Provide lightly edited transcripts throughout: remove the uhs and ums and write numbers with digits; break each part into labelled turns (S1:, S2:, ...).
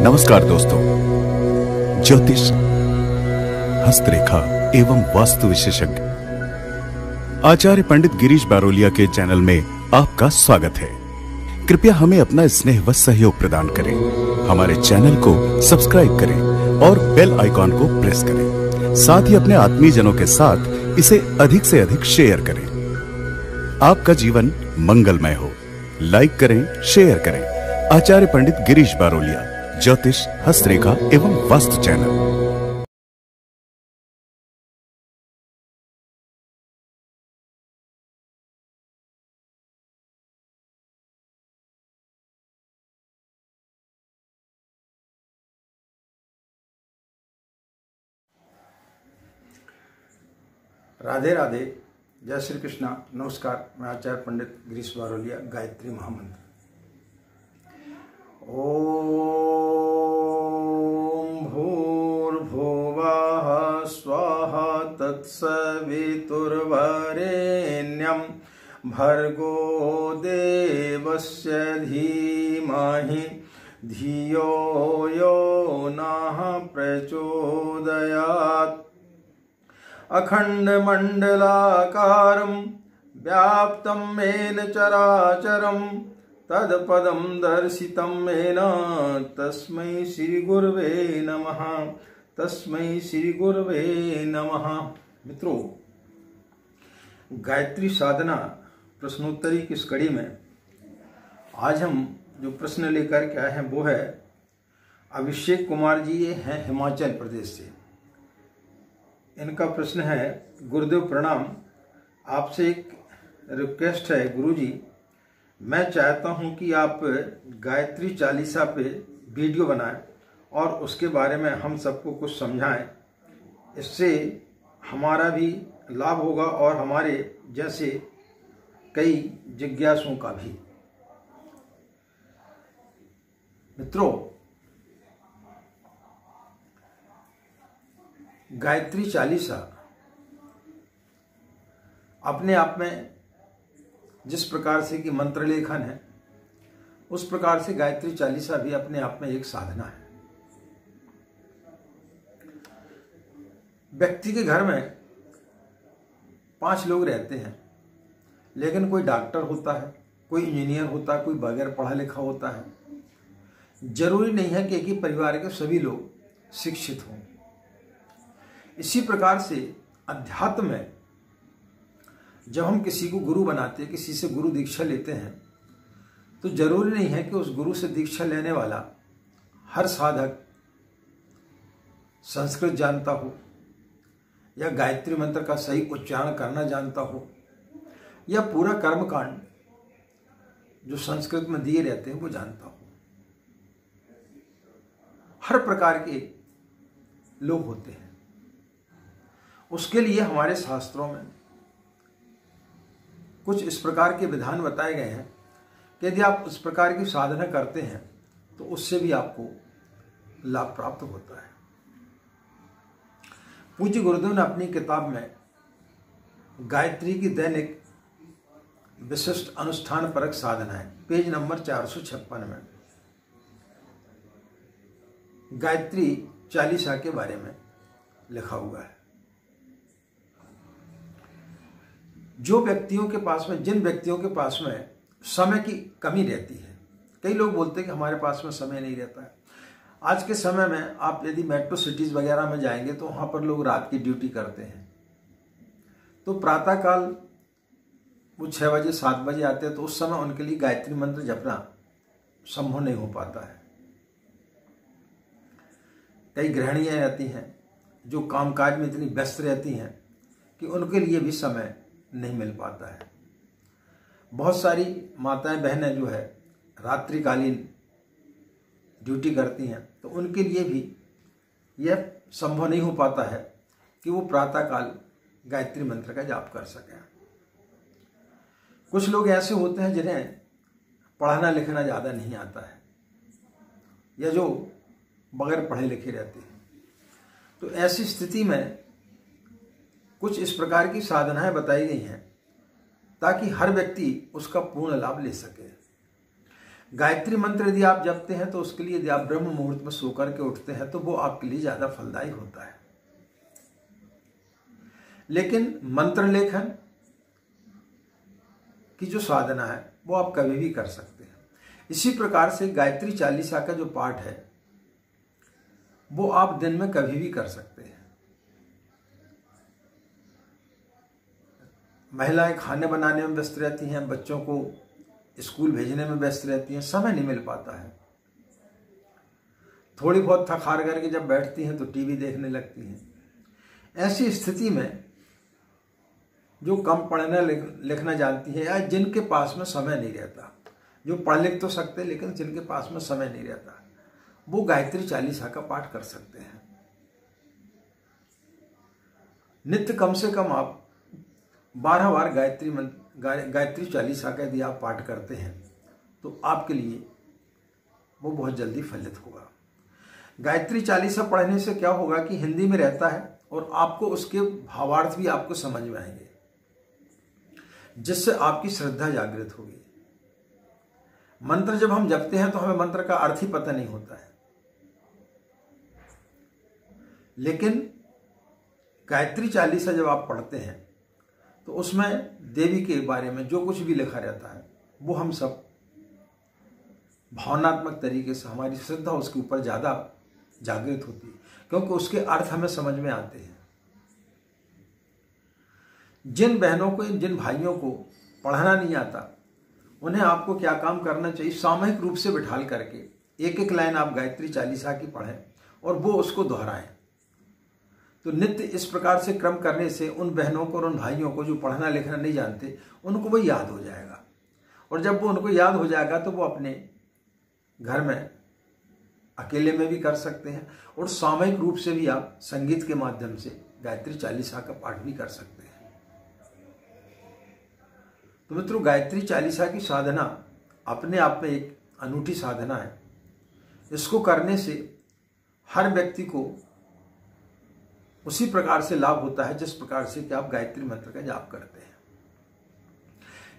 S1: नमस्कार दोस्तों, ज्योतिष, हस्तरेखा एवं वास्तु विशेषज्ञ आचार्य पंडित गिरीश बारोलिया के चैनल में आपका स्वागत है। कृपया हमें अपना स्नेह व सहयोग प्रदान करें। हमारे चैनल को सब्सक्राइब करें और बेल आइकॉन को प्रेस करें। साथ ही अपने आत्मीयजनों के साथ इसे अधिक से अधिक शेयर करें। आपका जीवन मंगलमय हो। लाइक करें, शेयर करें। आचार्य पंडित गिरीश बारोलिया, ज्योतिष, हस्तरेखा एवं वास्तु चैनल।
S2: राधे राधे, जय श्री कृष्णा। नमस्कार, मैं आचार्य पंडित गिरीश बारोलिया। गायत्री महामंत्र। ओम भूर्भुवः स्वः तत्सवितुर्वरेण्यं भर्गो देवस्य धीमहि धियो यो नः प्रचोदयात्। अखण्डमण्डलाकारं व्याप्तं येन चराचरं तत्पदं दर्शितं येन तस्मै श्रीगुरवे नमः। तस्मै श्रीगुरवे नमः। मित्रों, गायत्री साधना प्रश्नोत्तरी की इस कड़ी में आज हम जो प्रश्न लेकर के आए हैं वो है अभिषेक कुमार जी। ये हैं हिमाचल प्रदेश से। इनका प्रश्न है, गुरुदेव प्रणाम, आपसे एक रिक्वेस्ट है गुरुजी, मैं चाहता हूं कि आप गायत्री चालीसा पे वीडियो बनाएं और उसके बारे में हम सबको कुछ समझाएं। इससे हमारा भी लाभ होगा और हमारे जैसे कई जिज्ञासुओं का भी। मित्रों, गायत्री चालीसा अपने आप में जिस प्रकार से कि मंत्र लेखन है, उस प्रकार से गायत्री चालीसा भी अपने आप में एक साधना है। व्यक्ति के घर में 5 लोग रहते हैं, लेकिन कोई डॉक्टर होता है, कोई इंजीनियर होता है, कोई बगैर पढ़ा लिखा होता है। जरूरी नहीं है कि एक ही परिवार के सभी लोग शिक्षित हों। इसी प्रकार से अध्यात्म में जब हम किसी को गुरु बनाते हैं, किसी से गुरु दीक्षा लेते हैं, तो जरूरी नहीं है कि उस गुरु से दीक्षा लेने वाला हर साधक संस्कृत जानता हो या गायत्री मंत्र का सही उच्चारण करना जानता हो या पूरा कर्मकांड जो संस्कृत में दिए रहते हैं वो जानता हो। हर प्रकार के लोग होते हैं। उसके लिए हमारे शास्त्रों में कुछ इस प्रकार के विधान बताए गए हैं कि यदि आप उस प्रकार की साधना करते हैं तो उससे भी आपको लाभ प्राप्त होता है। पूज्य गुरुदेव ने अपनी किताब में गायत्री की दैनिक विशिष्ट अनुष्ठान परक साधनाएं, पेज नंबर 456 में गायत्री चालीसा के बारे में लिखा हुआ है। जिन व्यक्तियों के पास में समय की कमी रहती है, कई लोग बोलते हैं कि हमारे पास में समय नहीं रहता है। आज के समय में आप यदि मेट्रो सिटीज वगैरह में जाएंगे तो वहां पर लोग रात की ड्यूटी करते हैं, तो प्रातःकाल वो 6 बजे 7 बजे आते हैं, तो उस समय उनके लिए गायत्री मंत्र जपना संभव नहीं हो पाता है। कई गृहिणियां रहती हैं जो कामकाज में इतनी व्यस्त रहती हैं कि उनके लिए भी समय नहीं मिल पाता है। बहुत सारी माताएं बहनें जो है रात्रिकालीन ड्यूटी करती हैं, तो उनके लिए भी यह संभव नहीं हो पाता है कि वो प्रातःकाल गायत्री मंत्र का जाप कर सकें। कुछ लोग ऐसे होते हैं जिन्हें पढ़ना लिखना ज़्यादा नहीं आता है या जो बगैर पढ़े लिखे रहते हैं। तो ऐसी स्थिति में कुछ इस प्रकार की साधनाएं बताई गई हैं ताकि हर व्यक्ति उसका पूर्ण लाभ ले सके। गायत्री मंत्र यदि आप जपते हैं तो उसके लिए यदि आप ब्रह्म मुहूर्त में सो करके उठते हैं तो वो आपके लिए ज्यादा फलदायी होता है। लेकिन मंत्र लेखन की जो साधना है वो आप कभी भी कर सकते हैं। इसी प्रकार से गायत्री चालीसा का जो पाठ है वो आप दिन में कभी भी कर सकते हैं। महिलाएं खाने बनाने में व्यस्त रहती हैं, बच्चों को स्कूल भेजने में व्यस्त रहती हैं, समय नहीं मिल पाता है। थोड़ी बहुत थक हार करके जब बैठती हैं तो टीवी देखने लगती हैं। ऐसी स्थिति में जो कम पढ़ना लिखना जानती है या जिनके पास में समय नहीं रहता, जो पढ़ लिख तो सकते लेकिन जिनके पास में समय नहीं रहता, वो गायत्री चालीसा का पाठ कर सकते हैं। नित्य कम से कम आप 12 बार गायत्री चालीसा का यदि आप पाठ करते हैं तो आपके लिए वो बहुत जल्दी फलित होगा। गायत्री चालीसा पढ़ने से क्या होगा कि हिंदी में रहता है और आपको उसके भावार्थ भी आपको समझ में आएंगे, जिससे आपकी श्रद्धा जागृत होगी। मंत्र जब हम जपते हैं तो हमें मंत्र का अर्थ ही पता नहीं होता है, लेकिन गायत्री चालीसा जब आप पढ़ते हैं तो उसमें देवी के बारे में जो कुछ भी लिखा रहता है वो हम सब भावनात्मक तरीके से, हमारी श्रद्धा उसके ऊपर ज्यादा जागृत होती है, क्योंकि उसके अर्थ हमें समझ में आते हैं। जिन बहनों को, जिन भाइयों को पढ़ना नहीं आता, उन्हें आपको क्या काम करना चाहिए, सामूहिक रूप से बिठाल करके एक एक लाइन आप गायत्री चालीसा की पढ़ें और वो उसको दोहराएं। तो नित्य इस प्रकार से क्रम करने से उन बहनों को और उन भाइयों को जो पढ़ना लिखना नहीं जानते, उनको वो याद हो जाएगा। और जब वो उनको याद हो जाएगा तो वो अपने घर में अकेले में भी कर सकते हैं और सामूहिक रूप से भी आप संगीत के माध्यम से गायत्री चालीसा का पाठ भी कर सकते हैं। तो मित्रों, गायत्री चालीसा की साधना अपने आप में एक अनूठी साधना है। इसको करने से हर व्यक्ति को उसी प्रकार से लाभ होता है जिस प्रकार से कि आप गायत्री मंत्र का जाप करते हैं।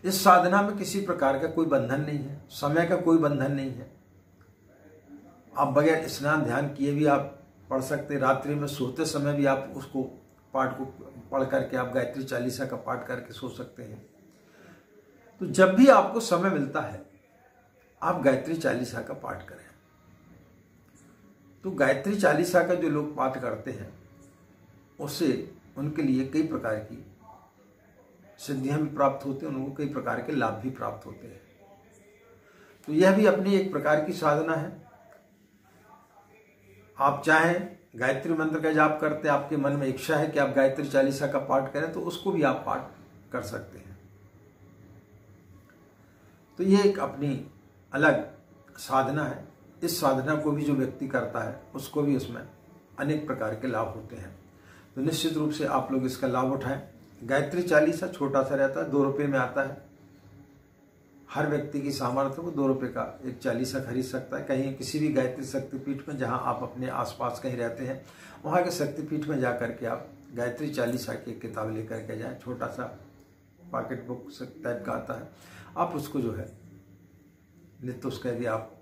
S2: इस साधना में किसी प्रकार का कोई बंधन नहीं है, समय का कोई बंधन नहीं है। आप बगैर स्नान ध्यान किए भी आप पढ़ सकते हैं। रात्रि में सोते समय भी आप उसको पाठ को पढ़ करके आप गायत्री चालीसा का पाठ करके सो सकते हैं। तो जब भी आपको समय मिलता है आप गायत्री चालीसा का पाठ करें। तो गायत्री चालीसा का जो लोग पाठ करते हैं उससे उनके लिए कई प्रकार की सिद्धियां भी प्राप्त होती हैं, उनको कई प्रकार के लाभ भी प्राप्त होते हैं। तो यह भी अपनी एक प्रकार की साधना है। आप चाहें गायत्री मंत्र का जाप करते हैं, आपके मन में इच्छा है कि आप गायत्री चालीसा का पाठ करें, तो उसको भी आप पाठ कर सकते हैं। तो ये एक अपनी अलग साधना है। इस साधना को भी जो व्यक्ति करता है उसको भी उसमें अनेक प्रकार के लाभ होते हैं। तो निश्चित रूप से आप लोग इसका लाभ उठाएं। गायत्री चालीसा छोटा सा रहता है, 2 रुपये में आता है। हर व्यक्ति की सामर्थ्य को 2 रुपये का एक चालीसा खरीद सकता है। कहीं किसी भी गायत्री शक्तिपीठ में जहां आप अपने आसपास कहीं रहते हैं, वहां के शक्तिपीठ में जाकर के आप गायत्री चालीसा की एक किताब लेकर के जाएं। छोटा सा पॉकेट बुक टाइप का आता है, आप उसको जो है नित्य उसका यदि आप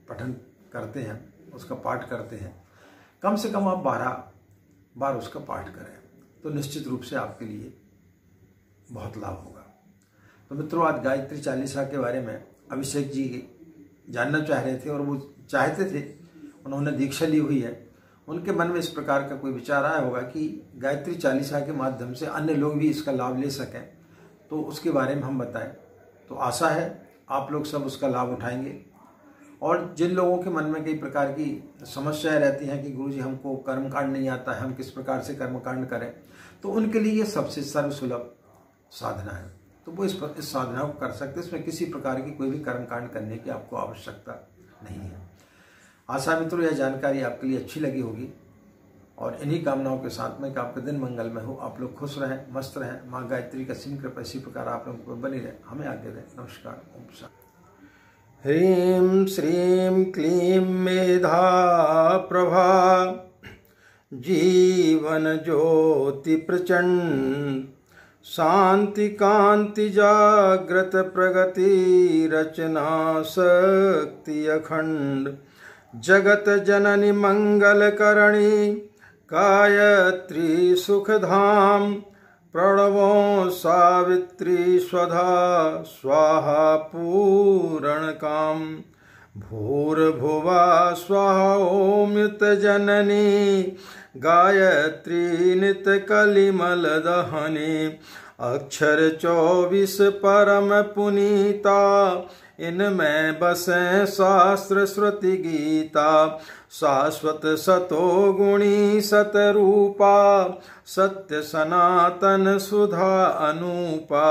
S2: पठन करते हैं, उसका पाठ करते हैं, कम से कम आप 12 बार उसका पाठ करें, तो निश्चित रूप से आपके लिए बहुत लाभ होगा। तो मित्रों, आज गायत्री चालीसा के बारे में अभिषेक जी जानना चाह रहे थे और वो चाहते थे, उन्होंने दीक्षा ली हुई है, उनके मन में इस प्रकार का कोई विचार आया होगा कि गायत्री चालीसा के माध्यम से अन्य लोग भी इसका लाभ ले सकें, तो उसके बारे में हम बताएं। तो आशा है आप लोग सब उसका लाभ उठाएंगे। और जिन लोगों के मन में कई प्रकार की समस्याएं रहती हैं कि गुरुजी हमको कर्मकांड नहीं आता है, हम किस प्रकार से कर्मकांड करें, तो उनके लिए ये सबसे सर्वसुलभ साधना है। तो वो इस साधना को कर सकते हैं। इसमें किसी प्रकार की कोई भी कर्मकांड करने की आपको आवश्यकता नहीं है। आशा मित्रों, यह जानकारी आपके लिए अच्छी लगी होगी और इन्हीं कामनाओं के साथ में कि आपका दिन मंगलमय हो, आप लोग खुश रहें, मस्त रहें, माँ गायत्री का सिंह कृपा इसी प्रकार आप लोगों को बनी रहे। हमें आगे दें। नमस्कार। ओम शांति। ह्रीं श्रीं क्लीं मेधा प्रभा जीवन ज्योति प्रचंड शांति कांति जाग्रत प्रगति रचना शक्ति अखंड जगत जननी मंगल करणी गायत्री सुखधाम प्रणवो सावित्री स्वधा स्वाहा पूरण काम भूर्भुवा स्वाहा ओम युत जननी गायत्री नित कलिमल दहनी अक्षर 24 परम पुनीता इनमें बसे शास्त्र श्रुति गीता शाश्वत सतो गुणी सतरूपा सत्य सनातन सुधा अनूपा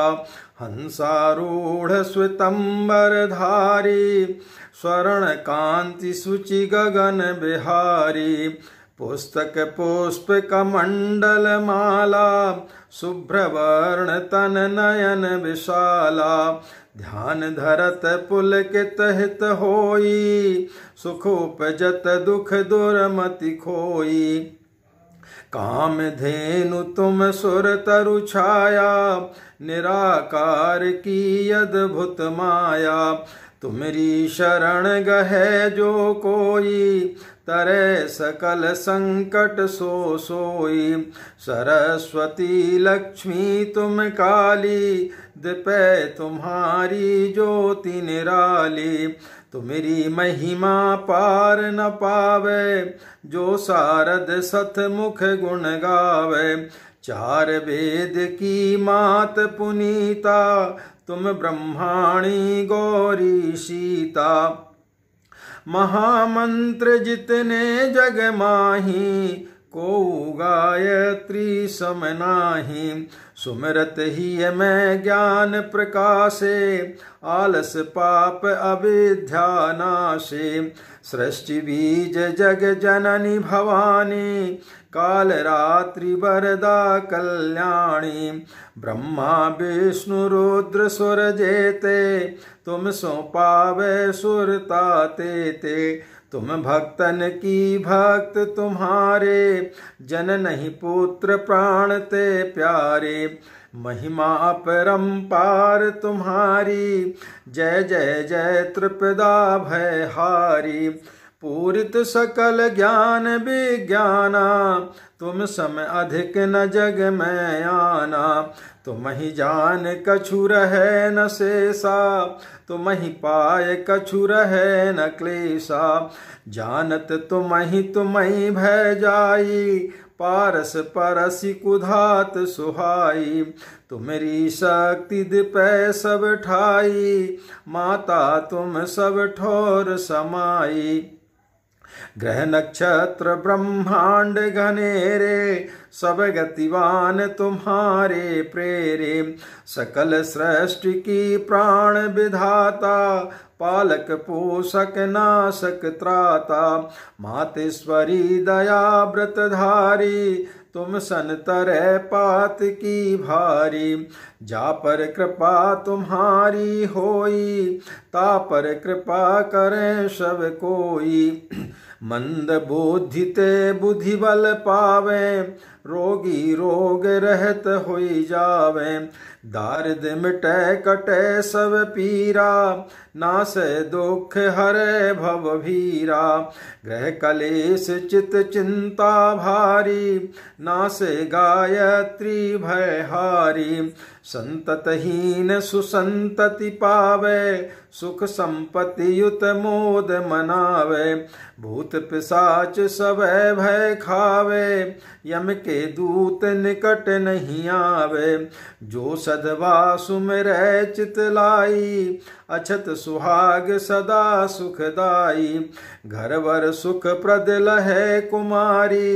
S2: हंसारूढ़ श्वेतंबर धारी स्वर्ण कांति सुचि गगन बिहारी पुस्तक पुष्प कमंडल माला शुभ्रवर्ण तन नयन विशाला ध्यान धरत पुलकित हित होई सुखोपजत दुख दुर्मति खोई काम धेनु तुम सुर तरु छाया निराकार की अद्भुत माया तुमरी शरण गहे जो कोई तरे सकल संकट सो सोई सरस्वती लक्ष्मी तुम काली दिपै तुम्हारी ज्योति निराली तुमरी महिमा पार न पावे जो सारद सत मुख गुण गावे चार वेद की मात पुनीता तुम ब्रह्माणी गौरी सीता महामंत्र जितने जग माही को गायत्री सम नाही सुमिरत ही मैं ज्ञान प्रकाशे आलस पाप अविद्या नाशे सृष्टि बीज जग जननी भवानी काल रात्रि वरदा कल्याणी ब्रह्मा विष्णु रुद्र सुर जेते तुम सो पावे सुरता ते तुम भक्तन की भक्त तुम्हारे जन नहीं पुत्र प्राण ते प्यारे महिमा अपरंपार तुम्हारी जय जय जय त्रिपदा भयहारी पूरित सकल ज्ञान विज्ञाना तुम सम अधिक न जग में आना तुम ही जान कछु रहे न शेषा तुम ही पाए कछु रहे न क्लेशा जानत तुम ही भय जाई पारस परसि कुधात सुहाई तुमरी शक्ति दिपै सब ठाई माता तुम सब ठोर समाई ग्रह नक्षत्र ब्रह्मांड घनेरे सब गतिवान तुम्हारे प्रेरे सकल सृष्टि की प्राण विधाता पालक पोषक नाशक त्राता मातेश्वरी दया व्रतधारी तुम सन तरह पात की भारी जा पर कृपा तुम्हारी होई ता पर कृपा करें सब कोई मंद बुद्धि ते बुद्धि बल पावे रोगी रोग रहत होई जावे दारिद मिटे कटे सब पीरा नासे दुख हरे भव भीरा ग्रह कलेश चित चिंता भारी नासे गायत्री भयहारी संततहीन सुसंतति पावे सुख संपत्ति युत मोद मनावे भूत पिशाच सब भय खावे यम के दूत निकट नहीं आवे जो सदवा सुमिरै चित लाई अछत सुहाग सदा सुखदाई घर वर सुख प्रद लहे कुमारी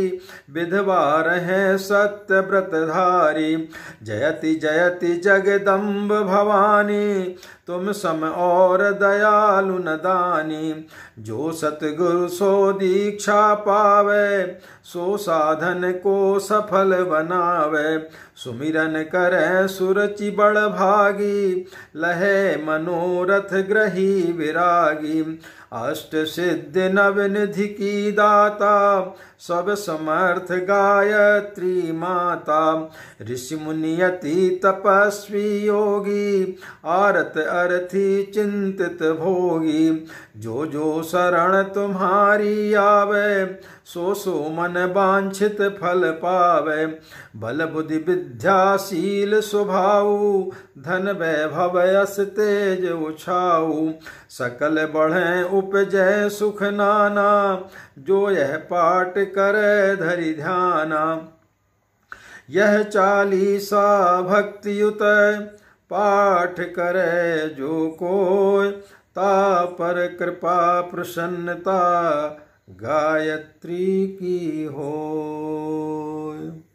S2: विधवा रहे सत्य व्रतधारी जयति जयति जगदम्ब भवानी तुम सम और दयालु न दानी। जो सतगुरु सो दीक्षा पावे, सो साधन को सफल बनावे। सुमिरन करे सुरचि बड़ भागी, लहे मनोरथ ग्रही विरागी। अष्ट सिद्धि नवनिधि की दाता, सब समर्थ गायत्री माता। ऋषि मुनियति तपस्वी योगी, आरत अर्थी चिंतित भोगी। जो जो शरण तुम्हारी आवे, सो सो मन वांछित फल पावे। बल बुद्धि विद्याशील स्वभाव, धन वैभव यश तेज उछाऊ। सकल बढ़े उपजय सुख नाना, जो यह पाठ करे धरि ध्याना। यह चालीसा भक्ति युत, पाठ करे जो कोय। ता पर कृपा प्रसन्नता, गायत्री की होय।